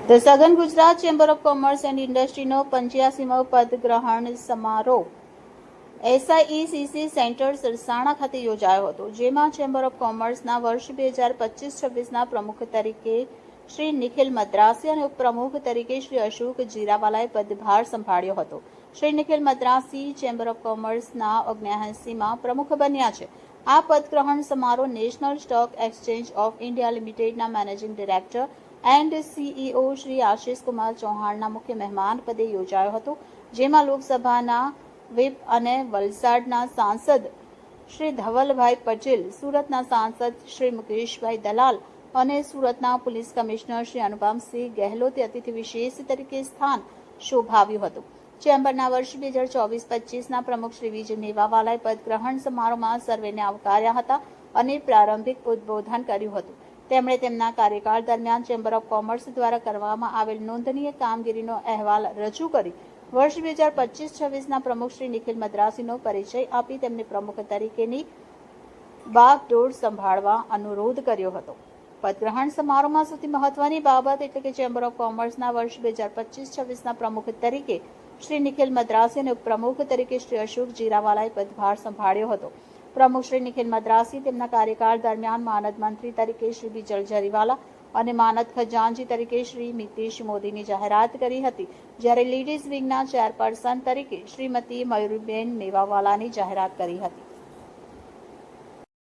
The સઘન Gujarat chamber of commerce and ઇન્ડસ્ટ્રીનો 85મો પદગ્રહણ સમારોહ SIECC સેન્ટર સરસાણા ખાતે યોજાયો હતો, જેમાં ચેમ્બર ઓફ કોમર્સના વર્ષ 2025-26ના પ્રમુખ તરીકે શ્રી નિખિલ મદ્રાસી અને ઉપપ્રમુખ તરીકે શ્રી અશોક જીરાવાલાએ પદભાર સંભાળ્યો હતો. શ્રી નિખિલ મદ્રાસી ચેમ્બર ઓફ કોમર્સના 79માં પ્રમુખ બન્યા છે. આ પદગ્રહણ સમારોહ national stock exchange of India લિમિટેડના managing director and CEO Shri Ashish Kumar ચૌહાણના મુખ્ય મહેમાન પદે યોજાયો હતો, જેમાં લોકસભાના વિપ અને વલસાડના સાંસદ શ્રી ધવલભાઈ પટેલ, સુરતના સાંસદ શ્રી મુકેશભાઈ દલાલ અને સુરતના પોલીસ કમિશનર શ્રી અનુપમસિંહ ગહેલોતે અતિથિ વિશેષ તરીકે સ્થાન શોભાવ્યું હતું. ચેમ્બરના વર્ષ 2024-25ના પ્રમુખ શ્રી વિજય મેવાવાલાએ પદગ્રહણ સમારોહમાં સર્વેને આવકાર્યા હતા અને પ્રારંભિક ઉદબોધન કર્યું હતું. તેમણે તેમના કાર્યકાળ દરમિયાન ચેમ્બર ઓફ કોમર્સ દ્વારા કરવામાં આવેલ નોંધનીય કામગીરીનો અહેવાલ રજૂ કરી વર્ષ 2025-26ના પ્રમુખ શ્રી નિખિલ મદ્રાસીનો પરિચય આપી તેમને પ્રમુખ તરીકેની બાગડોર સંભાળવા અનુરોધ કર્યો હતો. પદગ્રહણ સમારોહમાં સૌથી મહત્વની બાબત એટલે કે ચેમ્બર ઓફ કોમર્સના વર્ષ 2025-26ના પ્રમુખ તરીકે શ્રી નિખિલ મદ્રાસી અને ઉપપ્રમુખ તરીકે શ્રી અશોક જીરાવાલાએ પદભાર સંભાળ્યો હતો. પ્રમુખ શ્રી નિખિલ મદ્રાસી તેમના કાર્યકાળ દરમિયાન માનદ મંત્રી તરીકે શ્રી બીજલ જરીવાલા અને માનદ ખજાનચી તરીકે શ્રી મિતેશ મોદીની જાહેરાત કરી હતી, જ્યારે લેડીઝ વિંગના ચેરપર્સન તરીકે શ્રીમતી મયુરીબેન મેવાવાલાની જાહેરાત કરી હતી.